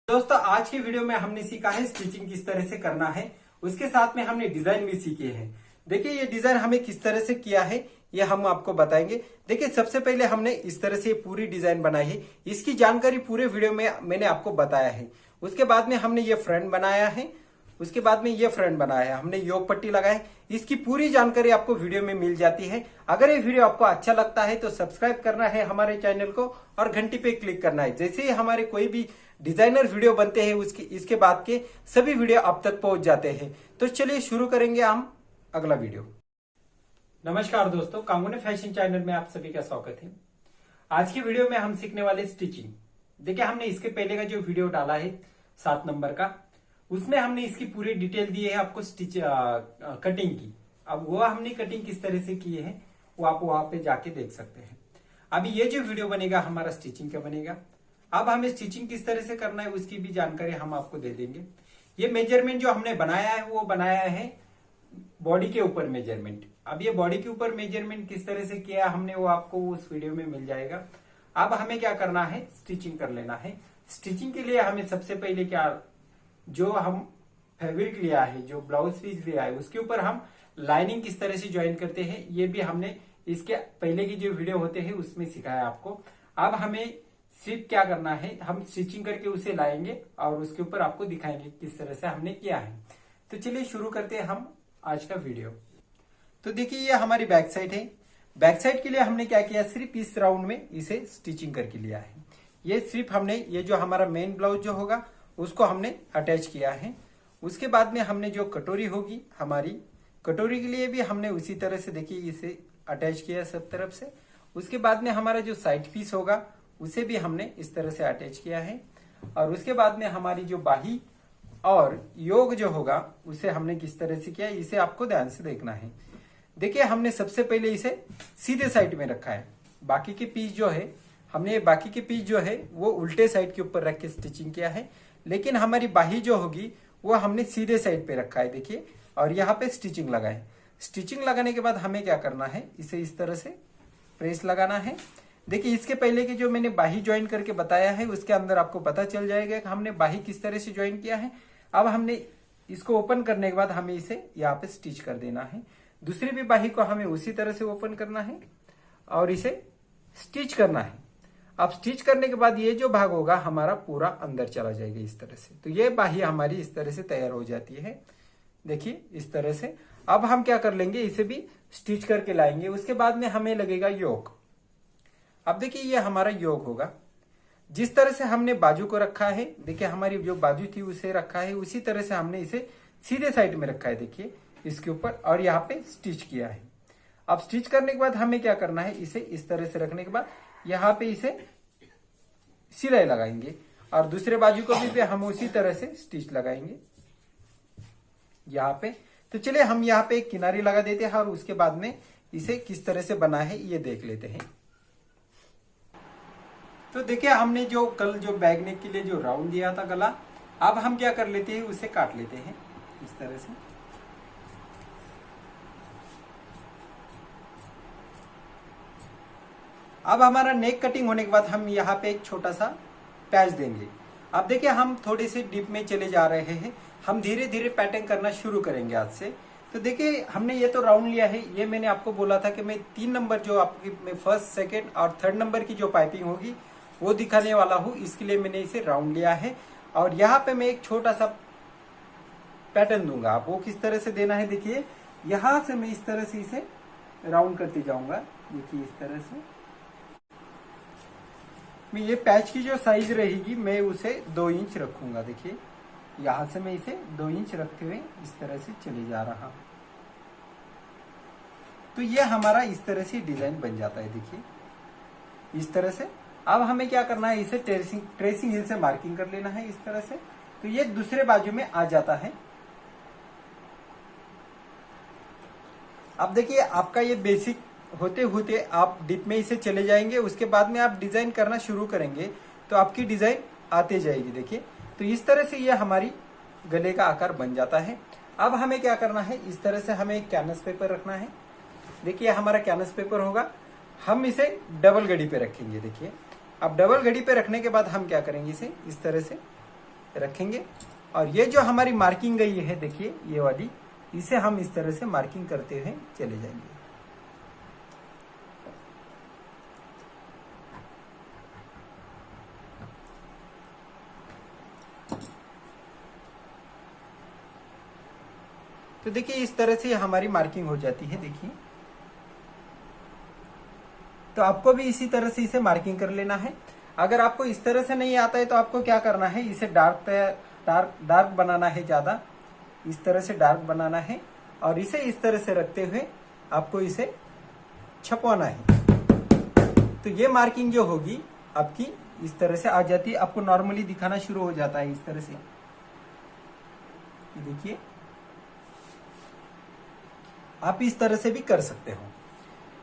दोस्तों आज की वीडियो में हमने सीखा है स्टिचिंग किस तरह से करना है। उसके साथ में हमने डिजाइन भी सीखे हैं। देखिए ये डिजाइन हमें किस तरह से किया है ये हम आपको बताएंगे। देखिए सबसे पहले हमने इस तरह से पूरी डिजाइन बनाई है। इसकी जानकारी पूरे वीडियो में मैंने आपको बताया है। उसके बाद में हमने ये फ्रंट बनाया है। उसके बाद में ये फ्रंट बनाया है, हमने योग पट्टी लगाया है। इसकी पूरी जानकारी आपको वीडियो में मिल जाती है। अगर ये वीडियो आपको अच्छा लगता है तो सब्सक्राइब करना है हमारे चैनल को और घंटी पे क्लिक करना है। जैसे ही हमारे कोई भी डिजाइनर वीडियो बनते हैं इसके बाद के सभी वीडियो आप तक पहुंच जाते हैं। तो चलिए शुरू करेंगे हम अगला वीडियो। नमस्कार दोस्तों, कांगोने फैशन चैनल में आप सभी का स्वागत है। आज की वीडियो में हम सीखने वाले स्टिचिंग। देखिए हमने इसके पहले का जो वीडियो डाला है 7 नंबर का, उसमें हमने इसकी पूरी डिटेल दी है आपको कटिंग की। अब वो हमने कटिंग किस तरह से की है वो आप वहां पे जाके देख सकते हैं। अभी ये जो वीडियो बनेगा हमारा स्टिचिंग का बनेगा। अब हमें स्टिचिंग किस तरह से करना है उसकी भी जानकारी हम आपको दे देंगे। ये मेजरमेंट जो हमने बनाया है वो बनाया है बॉडी के ऊपर मेजरमेंट। अब ये बॉडी के ऊपर मेजरमेंट किस तरह से किया हमने वो आपको उस वीडियो में मिल जाएगा। अब हमें क्या करना है, स्टिचिंग कर लेना है। स्टिचिंग के लिए हमें सबसे पहले क्या, जो हम फैब्रिक लिया है, जो ब्लाउज पीस लिया है, उसके ऊपर हम लाइनिंग किस तरह से ज्वाइन करते हैं ये भी हमने इसके पहले की जो वीडियो होते हैं उसमें सिखाया आपको। अब हमें सिर्फ क्या करना है, हम स्टिचिंग करके उसे लाएंगे और उसके ऊपर आपको दिखाएंगे किस तरह से हमने किया है। तो चलिए शुरू करते हैं हम आज का वीडियो। तो देखिए ये हमारी बैक साइड है। बैक साइड के लिए हमने क्या किया, सिर्फ इस राउंड में इसे स्टिचिंग करके लिया है। ये सिर्फ हमने ये जो हमारा मेन ब्लाउज जो होगा उसको हमने अटैच किया है। उसके बाद में हमने जो कटोरी होगी हमारी, कटोरी के लिए भी हमने उसी तरह से देखिए इसे अटैच किया सब तरफ से। उसके बाद में हमारा जो साइड पीस होगा उसे भी हमने इस तरह से अटैच किया है। और उसके बाद में हमारी जो बाही और योग जो होगा उसे हमने किस तरह से किया, इसे आपको ध्यान से देखना है। देखिए हमने सबसे पहले इसे सीधे साइड में रखा है। बाकी के पीस जो है हमने बाकी के पीस जो है वो उल्टे साइड के ऊपर रख के स्टिचिंग किया है, लेकिन हमारी बाही जो होगी वो हमने सीधे साइड पे रखा है। देखिए और यहाँ पे स्टिचिंग लगाए। स्टिचिंग लगाने के बाद हमें क्या करना है, इसे इस तरह से प्रेस लगाना है। देखिए इसके पहले की जो मैंने बाही ज्वाइन करके बताया है उसके अंदर आपको पता चल जाएगा कि हमने बाही किस तरह से ज्वाइन किया है। अब हमने इसको ओपन करने के बाद हमें इसे यहाँ पे स्टिच कर देना है। दूसरी भी बाही को हमें उसी तरह से ओपन करना है और इसे स्टिच करना है। अब स्टिच करने के बाद ये जो भाग होगा हमारा पूरा अंदर चला जाएगा इस तरह से। तो ये बाही हमारी इस तरह से तैयार हो जाती है। देखिए इस तरह से। अब हम क्या कर लेंगे, इसे भी स्टिच करके लाएंगे। उसके बाद में हमें लगेगा योग। अब देखिए ये हमारा योग होगा। जिस तरह से हमने बाजू को रखा है, देखिए हमारी जो बाजू थी उसे रखा है, उसी तरह से हमने इसे सीधे साइड में रखा है। देखिए इसके ऊपर और यहाँ पे स्टिच किया है। अब स्टिच करने के बाद हमें क्या करना है, इसे इस तरह से रखने के बाद यहाँ पे इसे सिलाई लगाएंगे और दूसरे बाजू को भी हम उसी तरह से स्टिच लगाएंगे यहाँ पे। तो चलिए हम यहाँ पे एक किनारी लगा देते हैं और उसके बाद में इसे किस तरह से बना है ये देख लेते हैं। तो देखिए हमने जो कल जो बैक नेक के लिए जो राउंड दिया था गला, अब हम क्या कर लेते हैं, उसे काट लेते हैं इस तरह से। अब हमारा नेक कटिंग होने के बाद हम यहाँ पे एक छोटा सा पैच देंगे। अब देखिए हम थोड़े से डीप में चले जा रहे हैं, हम धीरे धीरे पैटर्न करना शुरू करेंगे आज से। तो देखिए हमने ये तो राउंड लिया है। ये मैंने आपको बोला था कि मैं 3 नंबर जो आपकी मैं फर्स्ट, सेकेंड और थर्ड नंबर की जो पाइपिंग होगी वो दिखाने वाला हूँ, इसके लिए मैंने इसे राउंड लिया है। और यहाँ पे मैं एक छोटा सा पैटर्न दूंगा। आप वो किस तरह से देना है, देखिए यहाँ से मैं इस तरह से इसे राउंड करते जाऊंगा। देखिए इस तरह से मैं ये पैच की जो साइज रहेगी मैं उसे 2 इंच रखूंगा। देखिए यहां से मैं इसे 2 इंच रखते हुए इस तरह से चले जा रहा हूं। तो ये हमारा इस तरह से डिजाइन बन जाता है। देखिए इस तरह से। अब हमें क्या करना है, इसे ट्रेसिंग हिल से मार्किंग कर लेना है इस तरह से। तो ये दूसरे बाजू में आ जाता है। अब देखिए आपका ये बेसिक होते होते आप डिप में इसे चले जाएंगे। उसके बाद में आप डिजाइन करना शुरू करेंगे तो आपकी डिजाइन आते जाएगी। देखिए तो इस तरह से ये हमारी गले का आकार बन जाता है। अब हमें क्या करना है, इस तरह से हमें एक कैनवस पेपर रखना है। देखिए हमारा कैनवस पेपर होगा, हम इसे डबल घड़ी पे रखेंगे। देखिए अब डबल घड़ी पे रखने के बाद हम क्या करेंगे, इसे इस तरह से रखेंगे। और ये जो हमारी मार्किंग गई है देखिए ये वाली, इसे हम इस तरह से मार्किंग करते हुए चले जाएंगे। तो देखिए इस तरह से हमारी मार्किंग हो जाती है। देखिए तो आपको भी इसी तरह से इसे मार्किंग कर लेना है। अगर आपको इस तरह से नहीं आता है तो आपको क्या करना है, इसे डार्क बनाना है, ज्यादा इस तरह से डार्क बनाना है और इसे इस तरह से रखते हुए आपको इसे छपवाना है। तो ये मार्किंग जो होगी आपकी इस तरह से आ जाती है, आपको नॉर्मली दिखाना शुरू हो जाता है इस तरह से। देखिए आप इस तरह से भी कर सकते हो,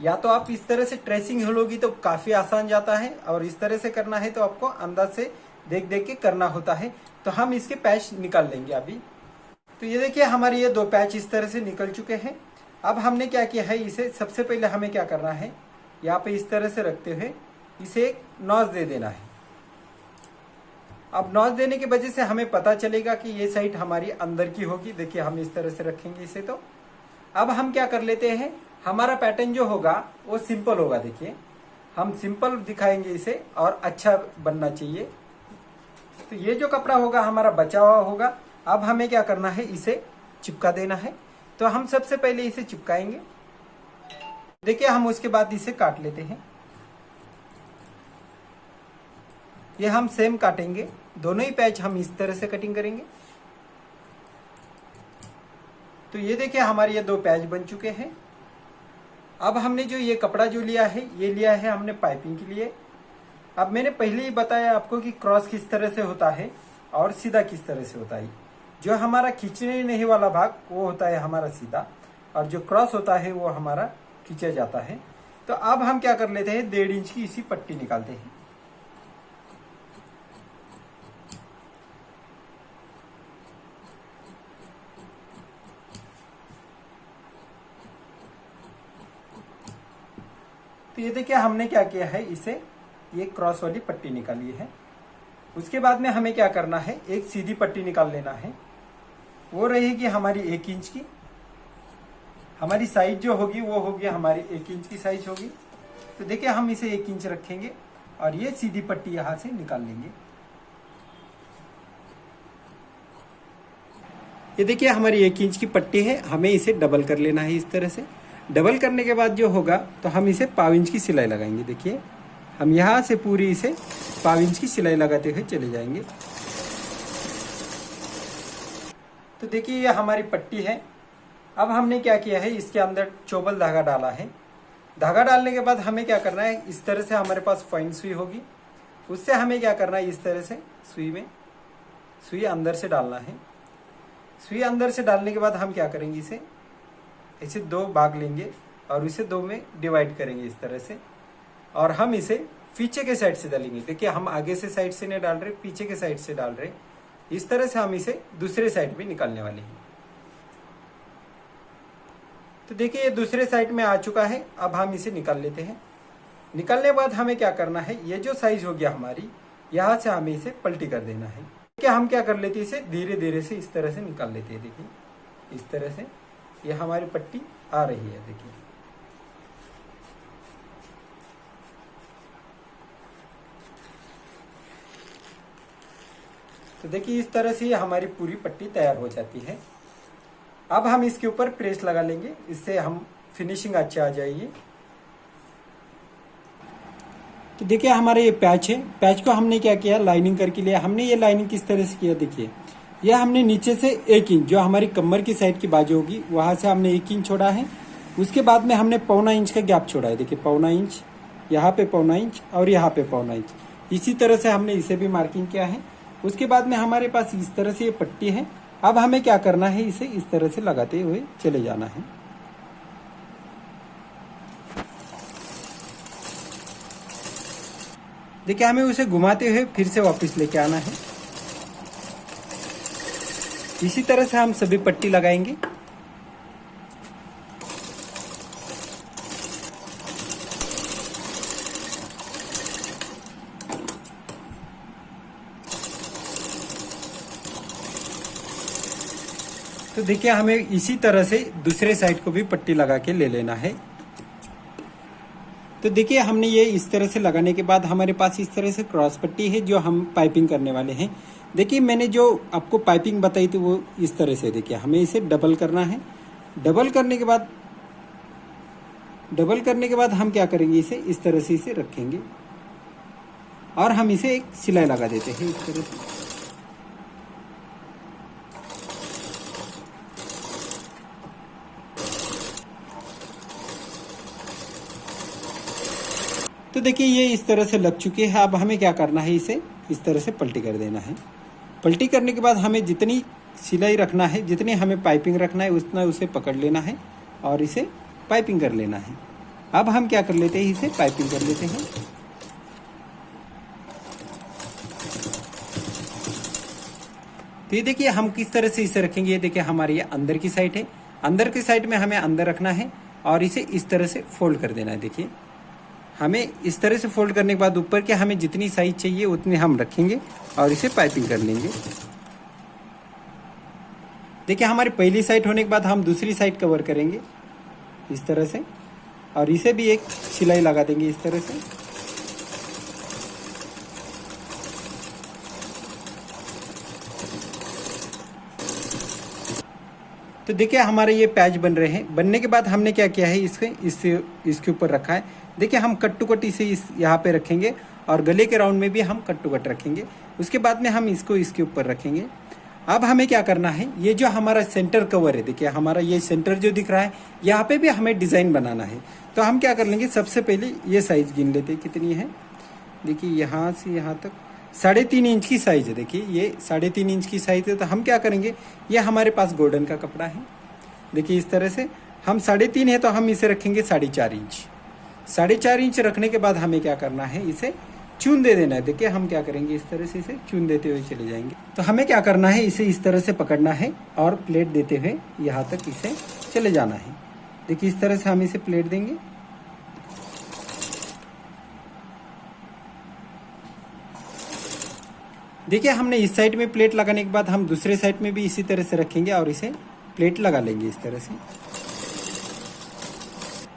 या तो आप इस तरह से ट्रेसिंग होगी तो काफी आसान जाता है, और इस तरह से करना है तो आपको अंदाज से देख देख के करना होता है। तो हम इसके पैच निकाल लेंगे अभी। तो ये देखिए हमारे ये 2 पैच इस तरह से निकल चुके हैं। अब हमने क्या किया है, इसे सबसे पहले हमें क्या करना है, यहाँ पे इस तरह से रखते हुए इसे एक नॉच दे देना है। अब नॉच देने की वजह से हमें पता चलेगा कि ये साइड हमारी अंदर की होगी। देखिए हम इस तरह से रखेंगे इसे। तो अब हम क्या कर लेते हैं, हमारा पैटर्न जो होगा वो सिंपल होगा। देखिए हम सिंपल दिखाएंगे इसे और अच्छा बनना चाहिए। तो ये जो कपड़ा होगा हमारा बचा हुआ होगा। अब हमें क्या करना है, इसे चिपका देना है। तो हम सबसे पहले इसे चिपकाएंगे। देखिए हम उसके बाद इसे काट लेते हैं। ये हम सेम काटेंगे, दोनों ही पैच हम इस तरह से कटिंग करेंगे। तो ये देखिए हमारे ये 2 पैच बन चुके हैं। अब हमने जो ये कपड़ा जो लिया है, ये लिया है हमने पाइपिंग के लिए। अब मैंने पहले ही बताया आपको कि क्रॉस किस तरह से होता है और सीधा किस तरह से होता है। जो हमारा खींचने नहीं वाला भाग वो होता है हमारा सीधा, और जो क्रॉस होता है वो हमारा खींचा जाता है। तो अब हम क्या कर लेते हैं, 1.5 इंच की इसी पट्टी निकालते हैं। तो ये देखिए हमने क्या किया है, इसे ये क्रॉस वाली पट्टी निकाली है। उसके बाद में हमें क्या करना है, एक सीधी पट्टी निकाल लेना है। वो रहेगी हमारी 1 इंच की। हमारी साइज जो होगी वो होगी हमारी 1 इंच की साइज होगी। तो देखिए हम इसे 1 इंच रखेंगे और ये सीधी पट्टी यहां से निकाल लेंगे। ये देखिए हमारी 1 इंच की पट्टी है, हमें इसे डबल कर लेना है इस तरह से। डबल करने के बाद जो होगा तो हम इसे 1/4 इंच की सिलाई लगाएंगे। देखिए हम यहाँ से पूरी इसे 1/4 इंच की सिलाई लगाते हुए चले जाएंगे। तो देखिए ये हमारी पट्टी है। अब हमने क्या किया है, इसके अंदर चोबल धागा डाला है। धागा डालने के बाद हमें क्या करना है, इस तरह से हमारे पास पॉइंट सुई होगी, उससे हमें क्या करना है, इस तरह से सुई अंदर से डालना है। सुई अंदर से डालने के बाद हम क्या करेंगे, इसे 2 भाग लेंगे और इसे 2 में डिवाइड करेंगे इस तरह से, और हम इसे पीछे के साइड से डालेंगे। देखिए हम आगे से साइड से नहीं डाल रहे, पीछे के साइड से डाल रहे। इस तरह से हम इसे दूसरे साइड में निकालने वाले हैं। तो देखिए ये दूसरे साइड में आ चुका है। अब हम इसे निकाल लेते हैं। निकालने के बाद हमें क्या करना है, ये जो साइज हो गया हमारी, यहाँ से हमें इसे पलटी कर देना है। देखिए हम क्या कर लेते हैं, इसे धीरे धीरे से इस तरह से निकाल लेते हैं। देखिए इस तरह से ये हमारी पट्टी आ रही है। देखिए तो देखिए इस तरह से हमारी पूरी पट्टी तैयार हो जाती है। अब हम इसके ऊपर प्रेस लगा लेंगे, इससे हम फिनिशिंग अच्छा आ जाएगी। तो देखिए हमारे ये पैच है, पैच को हमने क्या किया, लाइनिंग करके लिया। हमने ये लाइनिंग किस तरह से किया, देखिए यह हमने नीचे से 1 इंच, जो हमारी कमर की साइड की बाजू होगी वहां से हमने 1 इंच छोड़ा है। उसके बाद में हमने 1/4 इंच का गैप छोड़ा है। देखिए 1/4 इंच, यहाँ पे 1/4 इंच और यहाँ पे 1/4 इंच। इसी तरह से हमने इसे भी मार्किंग किया है। उसके बाद में हमारे पास इस तरह से ये पट्टी है। अब हमें क्या करना है, इसे इस तरह से लगाते हुए चले जाना है। देखिए हमें उसे घुमाते हुए फिर से वापस लेके आना है। इसी तरह से हम सभी पट्टी लगाएंगे। तो देखिए हमें इसी तरह से दूसरे साइड को भी पट्टी लगा के ले लेना है। तो देखिए हमने ये इस तरह से लगाने के बाद हमारे पास इस तरह से क्रॉस पट्टी है जो हम पाइपिंग करने वाले हैं। देखिए मैंने जो आपको पाइपिंग बताई थी वो इस तरह से, देखिए हमें इसे डबल करना है। डबल करने के बाद हम क्या करेंगे, इसे इस तरह से इसे रखेंगे और हम इसे एक सिलाई लगा देते हैं इस तरह से। तो देखिए ये इस तरह से लग चुकी है। अब हमें क्या करना है, इसे इस तरह से पलटी कर देना है। पलटी करने के बाद हमें जितनी सिलाई रखना है, जितनी हमें पाइपिंग रखना है उतना उसे पकड़ लेना है और इसे पाइपिंग कर लेना है। अब हम क्या कर लेते हैं, इसे पाइपिंग कर लेते हैं। तो ये देखिए हम किस तरह से इसे रखेंगे। ये देखिए हमारी ये अंदर की साइड है, अंदर की साइड में हमें अंदर रखना है और इसे इस तरह से फोल्ड कर देना है। देखिए हमें इस तरह से फोल्ड करने के बाद ऊपर के हमें जितनी साइज चाहिए उतनी हम रखेंगे और इसे पाइपिंग कर लेंगे। देखिए हमारी पहली साइड होने के बाद हम दूसरी साइड कवर करेंगे इस तरह से और इसे भी एक सिलाई लगा देंगे इस तरह से। तो देखिए हमारे ये पैच बन रहे हैं। बनने के बाद हमने क्या किया है, इसके ऊपर रखा है। देखिए हम कट टू कट इसे यहाँ पे रखेंगे और गले के राउंड में भी हम कट टू कट रखेंगे। उसके बाद में हम इसको इसके ऊपर रखेंगे। अब हमें क्या करना है, ये जो हमारा सेंटर कवर है, देखिए हमारा ये सेंटर जो दिख रहा है यहाँ पे भी हमें डिज़ाइन बनाना है। तो हम क्या कर लेंगे, सबसे पहले ये साइज गिन लेते हैं कितनी है। देखिए यहाँ से यहाँ तक 3.5 इंच की साइज है। देखिए ये 3.5 इंच की साइज है। तो हम क्या करेंगे, ये हमारे पास गोल्डन का कपड़ा है। देखिए इस तरह से हम 3.5 है तो हम इसे रखेंगे 4.5 इंच। 4.5 इंच रखने के बाद हमें क्या करना है, इसे चून दे देना है। देखिए हम क्या करेंगे, इस तरह से इसे चून देते हुए चले जाएंगे। तो हमें क्या करना है, इसे इस तरह से पकड़ना है और प्लेट देते हुए यहाँ तक इसे चले जाना है। देखिए इस तरह से हम इसे प्लेट देंगे। देखिए हमने इस साइड में प्लेट लगाने के बाद हम दूसरे साइड में भी इसी तरह से रखेंगे और इसे प्लेट लगा लेंगे इस तरह से।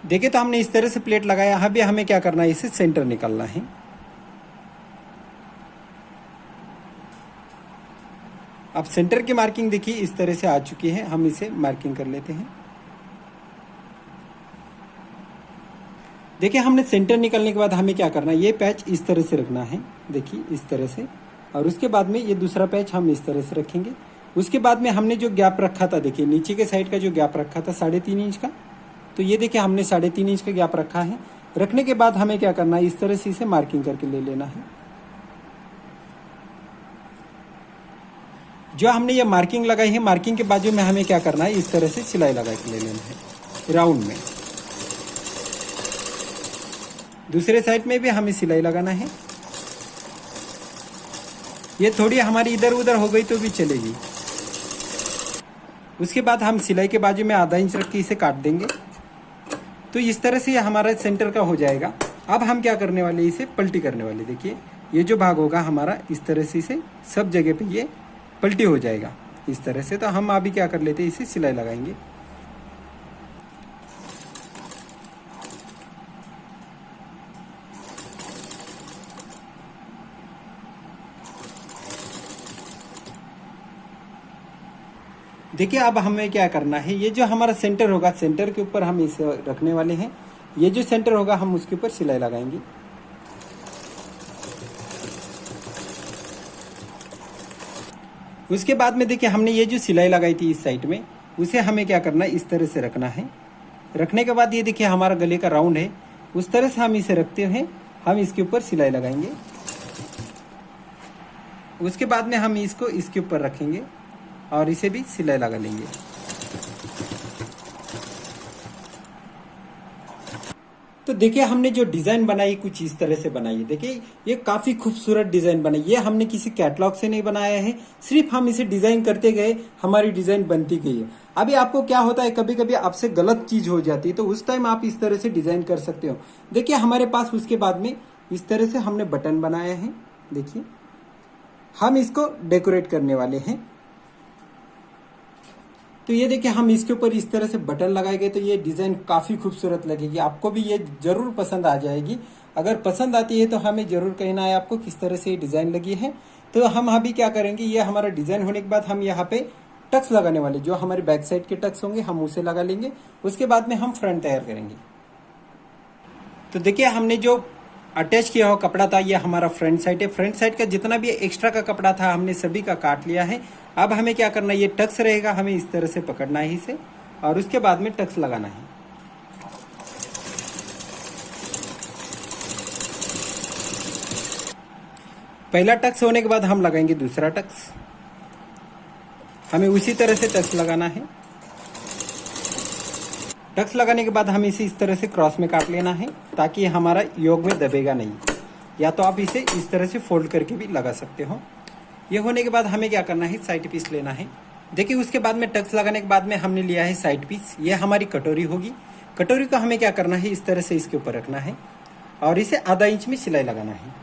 देखिए तो हमने इस तरह से प्लेट लगाया। यहाँ भी हमें क्या करना है, इसे सेंटर निकालना है। अब सेंटर की मार्किंग देखिए इस तरह से आ चुकी है। हम इसे मार्किंग कर लेते हैं। देखिए हमने सेंटर निकालने के बाद हमें क्या करना है, ये पैच इस तरह से रखना है। देखिए इस तरह से, और उसके बाद में ये दूसरा पैच हम इस तरह से रखेंगे। उसके बाद में हमने जो गैप रखा था, देखिए नीचे के साइड का जो गैप रखा था 3.5 इंच का, तो ये देखिए हमने 3.5 इंच का गैप रखा है। रखने के बाद हमें क्या करना है, इस तरह से इसे मार्किंग करके ले लेना है। जो हमने ये मार्किंग लगाई है, मार्किंग के बाजू में हमें क्या करना है, इस तरह से सिलाई लगा के ले लेना है राउंड में। दूसरे साइड में भी हमें सिलाई लगाना है। ये थोड़ी हमारी इधर उधर हो गई तो भी चलेगी। उसके बाद हम सिलाई के बाजू में आधा इंच रख के इसे काट देंगे। तो इस तरह से ये हमारा सेंटर का हो जाएगा। अब हम क्या करने वाले, इसे पलटी करने वाले। देखिए ये जो भाग होगा हमारा, इस तरह से इसे सब जगह पे ये पलटी हो जाएगा इस तरह से। तो हम अभी क्या कर लेते हैं, इसे सिलाई लगाएंगे। देखिए अब हमें क्या करना है, ये जो हमारा सेंटर होगा, सेंटर के ऊपर हम इसे रखने वाले हैं। ये जो सेंटर होगा हम उसके ऊपर सिलाई लगाएंगे। उसके बाद में देखिए हमने ये जो सिलाई लगाई थी इस साइड में, उसे हमें क्या करना है, इस तरह से रखना है। रखने के बाद ये देखिए हमारा गले का राउंड है, उस तरह से हम इसे रखते हुए हम इसके ऊपर सिलाई लगाएंगे। उसके बाद में हम इसको इसके ऊपर रखेंगे और इसे भी सिलाई लगा लेंगे। तो देखिए हमने जो डिजाइन बनाई कुछ इस तरह से बनाई है। देखिए ये काफी खूबसूरत डिजाइन बनाई। ये हमने किसी कैटलॉग से नहीं बनाया है, सिर्फ हम इसे डिजाइन करते गए, हमारी डिजाइन बनती गई है। अभी आपको क्या होता है, कभी कभी आपसे गलत चीज हो जाती है, तो उस टाइम आप इस तरह से डिजाइन कर सकते हो। देखिए हमारे पास उसके बाद में इस तरह से हमने बटन बनाया है। देखिए हम इसको डेकोरेट करने वाले हैं। तो ये देखिए हम इसके ऊपर इस तरह से बटन लगाएंगे तो ये डिजाइन काफी खूबसूरत लगेगी, आपको भी ये जरूर पसंद आ जाएगी। अगर पसंद आती है तो हमें जरूर कहना है आपको किस तरह से ये डिजाइन लगी है। तो हम अभी क्या करेंगे, ये हमारा डिजाइन होने के बाद हम यहाँ पे टक्स लगाने वाले, जो हमारे बैक साइड के टक्स होंगे हम उसे लगा लेंगे। उसके बाद में हम फ्रंट तैयार करेंगे। तो देखिए हमने जो अटैच किया हुआ कपड़ा था ये हमारा फ्रंट साइड है। फ्रंट साइड का जितना भी एक्स्ट्रा का कपड़ा था हमने सभी का काट लिया है। अब हमें क्या करना है, ये टक्स रहेगा, हमें इस तरह से पकड़ना है इसे और उसके बाद में टक्स लगाना है। पहला टक्स होने के बाद हम लगाएंगे दूसरा टक्स, हमें उसी तरह से टक्स लगाना है। टक्स लगाने के बाद हमें इसे इस तरह से क्रॉस में काट लेना है ताकि हमारा योग में दबेगा नहीं, या तो आप इसे इस तरह से फोल्ड करके भी लगा सकते हो। ये होने के बाद हमें क्या करना है, साइड पीस लेना है। देखिए उसके बाद में टक्स लगाने के बाद में हमने लिया है साइड पीस, ये हमारी कटोरी होगी। कटोरी को हमें क्या करना है, इस तरह से इसके ऊपर रखना है और इसे आधा इंच में सिलाई लगाना है।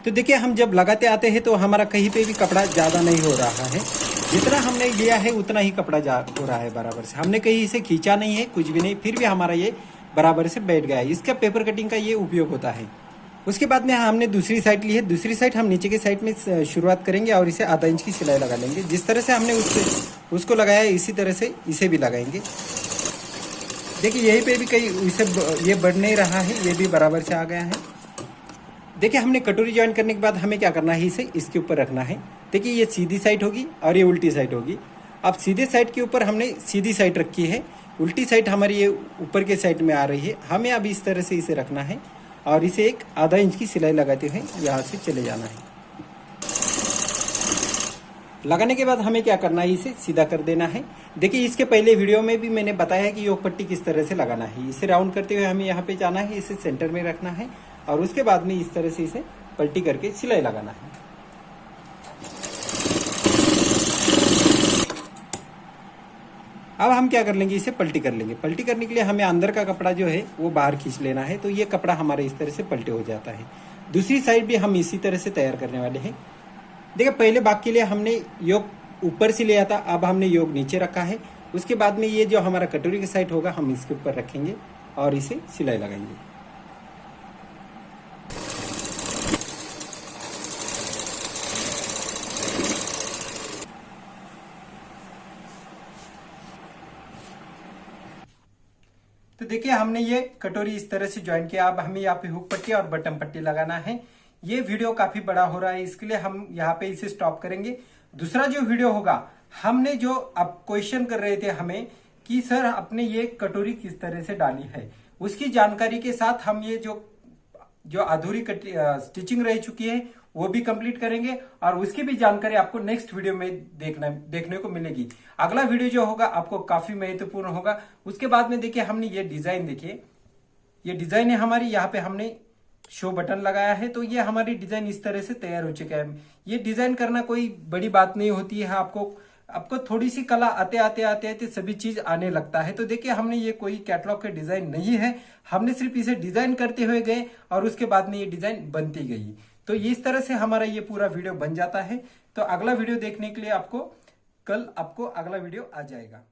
तो देखिए हम जब लगाते आते हैं तो हमारा कहीं पे भी कपड़ा ज्यादा नहीं हो रहा है, जितना हमने लिया है उतना ही कपड़ा हो रहा है बराबर से। हमने कहीं इसे खींचा नहीं है, कुछ भी नहीं, फिर भी हमारा ये बराबर से बैठ गया है। इसका पेपर कटिंग का ये उपयोग होता है। उसके बाद में हमने दूसरी साइड ली है, दूसरी साइड हम नीचे के साइड में शुरुआत करेंगे और इसे आधा इंच की सिलाई लगा लेंगे। जिस तरह से हमने उसको लगाया है इसी तरह से इसे भी लगाएंगे। देखिए यहीं पे भी कहीं इसे ये बढ़ नहीं रहा है, ये भी बराबर से आ गया है। देखिए हमने कटोरी ज्वाइन करने के बाद हमें क्या करना है, इसे इसके ऊपर रखना है। देखिए ये सीधी साइड होगी और ये उल्टी साइड होगी। अब सीधे साइड के ऊपर हमने सीधी साइड रखी है, उल्टी साइड हमारी ये ऊपर के साइड में आ रही है। हमें अब इस तरह से इसे रखना है और इसे एक आधा इंच की सिलाई लगाते हुए यहाँ से चले जाना है। लगाने के बाद हमें क्या करना है, इसे सीधा कर देना है। देखिए इसके पहले वीडियो में भी मैंने बताया है कि योग पट्टी किस तरह से लगाना है। इसे राउंड करते हुए हमें यहाँ पे जाना है, इसे सेंटर में रखना है और उसके बाद में इस तरह से इसे पलटी करके सिलाई लगाना है। अब हम क्या कर लेंगे, इसे पलटी कर लेंगे। पलटी करने के लिए हमें अंदर का कपड़ा जो है वो बाहर खींच लेना है, तो ये कपड़ा हमारे इस तरह से पलटे हो जाता है। दूसरी साइड भी हम इसी तरह से तैयार करने वाले हैं। देखिए पहले भाग के लिए हमने योग ऊपर से लिया था, अब हमने योग नीचे रखा है। उसके बाद में ये जो हमारा कटोरी का साइड होगा हम इसके ऊपर रखेंगे और इसे सिलाई लगाएंगे। तो देखिए हमने ये कटोरी इस तरह से ज्वाइन किया। अब हमें यहाँ पे हुक पट्टी और बटन पट्टी लगाना है। ये वीडियो काफी बड़ा हो रहा है, इसके लिए हम यहाँ पे इसे स्टॉप करेंगे। दूसरा जो वीडियो होगा, हमने जो अब क्वेश्चन कर रहे थे हमें कि सर आपने ये कटोरी किस तरह से डाली है, उसकी जानकारी के साथ हम ये जो अधूरी स्टिचिंग रह चुकी है वो भी कंप्लीट करेंगे और उसकी भी जानकारी आपको नेक्स्ट वीडियो में देखने को मिलेगी। अगला वीडियो जो होगा आपको काफी महत्वपूर्ण होगा। उसके बाद में देखिए हमने ये डिजाइन, देखिए ये डिजाइन है हमारी, यहाँ पे हमने शो बटन लगाया है, तो ये हमारी डिजाइन इस तरह से तैयार हो चुका है। ये डिजाइन करना कोई बड़ी बात नहीं होती है, आपको थोड़ी सी कला आते आते सभी चीज आने लगता है। तो देखिए हमने ये कोई कैटलॉग के डिजाइन नहीं है, हमने सिर्फ इसे डिजाइन करते हुए गए और उसके बाद में ये डिजाइन बनती गई। तो इस तरह से हमारा ये पूरा वीडियो बन जाता है। तो अगला वीडियो देखने के लिए कल आपको अगला वीडियो आ जाएगा।